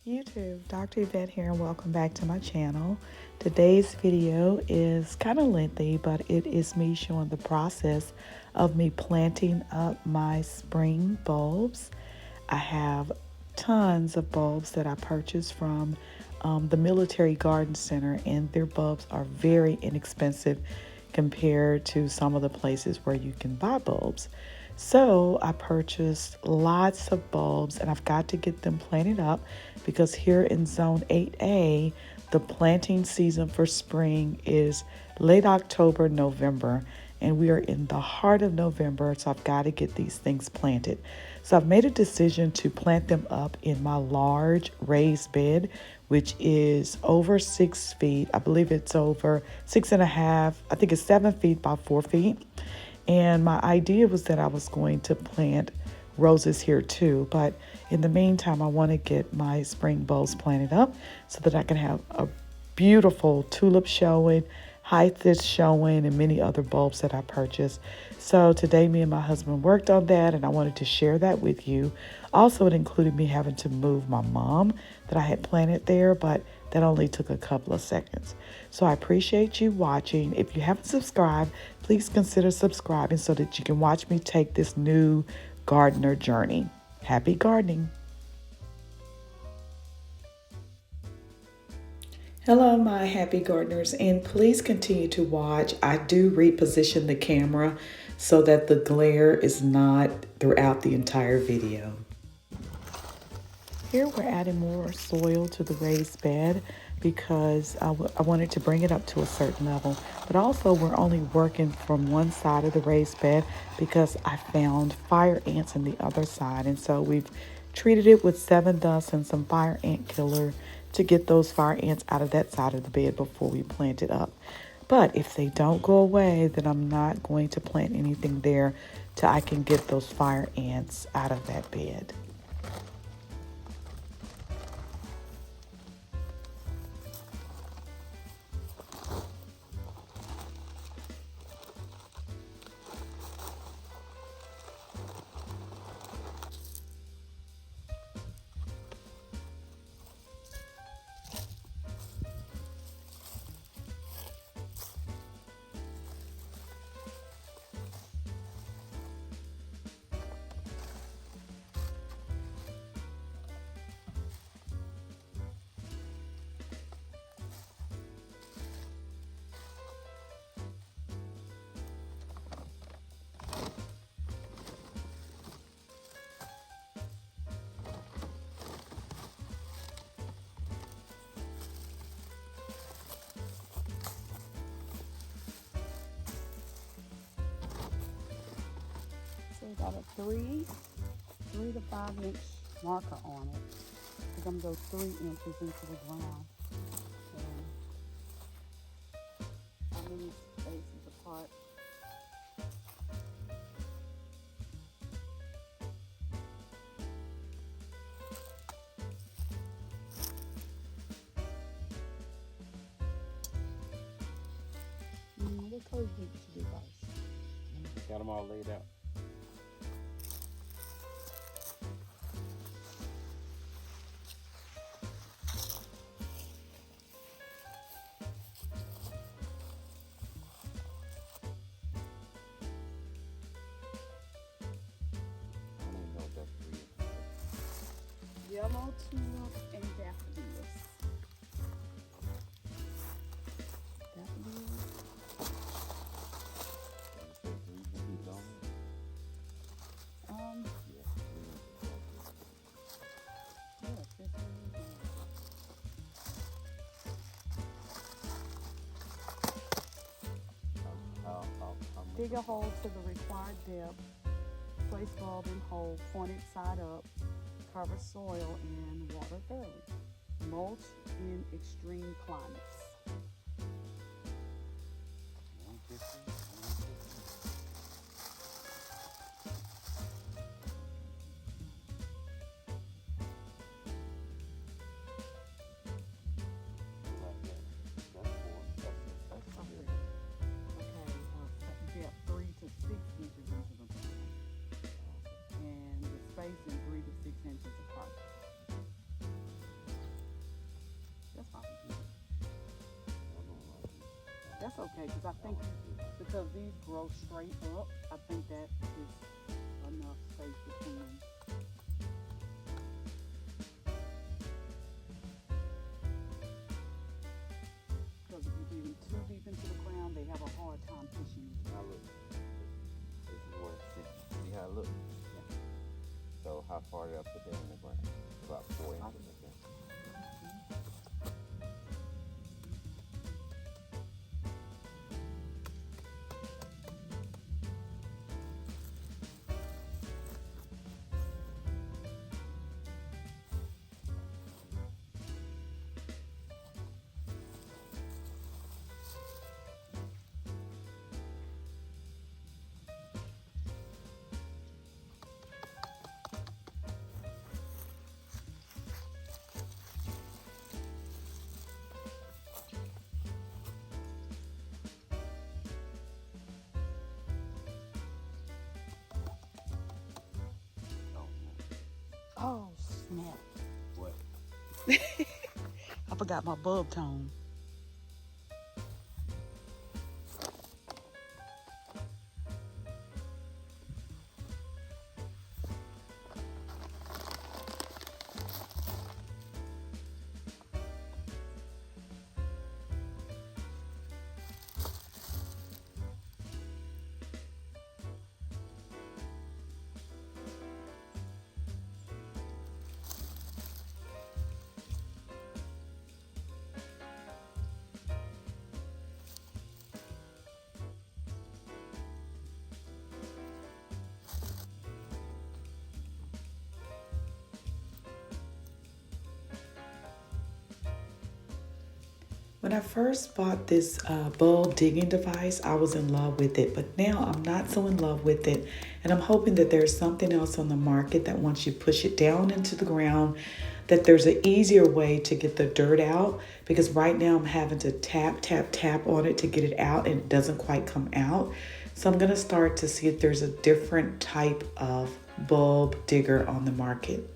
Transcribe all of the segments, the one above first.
YouTube, Dr. Evette here, and welcome back to my channel. Today's video is kind of lengthy, but it is me showing the process of me planting up my spring bulbs. I have tons of bulbs that I purchased from the Military Garden Center, and their bulbs are very inexpensive compared to some of the places where you can buy bulbs. So I purchased lots of bulbs, and I've got to get them planted up because here in Zone 8A, the planting season for spring is late October, November, and we are in the heart of November, so I've got to get these things planted. So I've made a decision to plant them up in my large raised bed, which is over 6 feet. I believe it's over 6.5. I think it's 7 feet by 4 feet. And my idea was that I was going to plant roses here too. But in the meantime, I want to get my spring bulbs planted up so that I can have a beautiful tulip showing, hyacinth showing, and many other bulbs that I purchased. So today me and my husband worked on that, and I wanted to share that with you. Also, it included me having to move my mom that I had planted there, but that only took a couple of seconds. So I appreciate you watching. If you haven't subscribed, please consider subscribing so that you can watch me take this new gardener journey. Happy gardening. Hello, my happy gardeners, and please continue to watch. I do reposition the camera so that the glare is not throughout the entire video. Here we're adding more soil to the raised bed because I wanted to bring it up to a certain level. But also we're only working from one side of the raised bed because I found fire ants on the other side. And so we've treated it with 7 dust and some fire ant killer to get those fire ants out of that side of the bed before we plant it up. But if they don't go away, then I'm not going to plant anything there till I can get those fire ants out of that bed. So we got a 3 to 5 inch marker on it. We're going to go 3 inches into the ground. And how many spaces apart? What color do you do first? Got them all laid out. I don't even know what that's for. Yellow tulip and daffodils. Daffodils. Dig a hole to the required depth. Place bulb in hole, pointed side up. Cover soil and water thoroughly. Mulch in extreme climates. Depth 3 to 6 inches into the ground, and the spacing 3 to 6 inches apart. okay, because I think because these grow straight up, I think that is enough space between them. Because if you dig them too deep into the ground, they have a hard time pushing you. Now look, this is where it sits. See how it looks? Yeah. So how far did I put that in the ground? About 4 inches, I think. Oh, Oh, snap. what? I forgot my bulb tone. When I first bought this bulb digging device, I was in love with it, but now I'm not so in love with it. And I'm hoping that there's something else on the market that once you push it down into the ground, that there's an easier way to get the dirt out, because right now I'm having to tap, tap, tap on it to get it out and it doesn't quite come out. So I'm going to start to see if there's a different type of bulb digger on the market.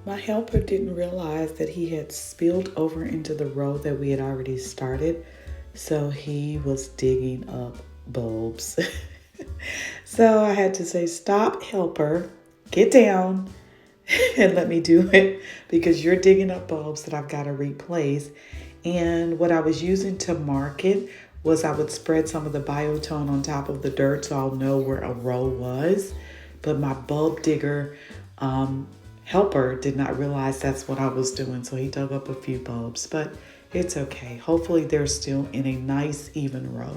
My helper didn't realize that he had spilled over into the row that we had already started, so he was digging up bulbs. So I had to say, "Stop, helper, get down and let me do it because you're digging up bulbs that I've got to replace." And what I was using to mark it was I would spread some of the biotone on top of the dirt so I'll know where a row was. But my bulb digger helper did not realize that's what I was doing, so he dug up a few bulbs, but it's okay. Hopefully they're still in a nice even row.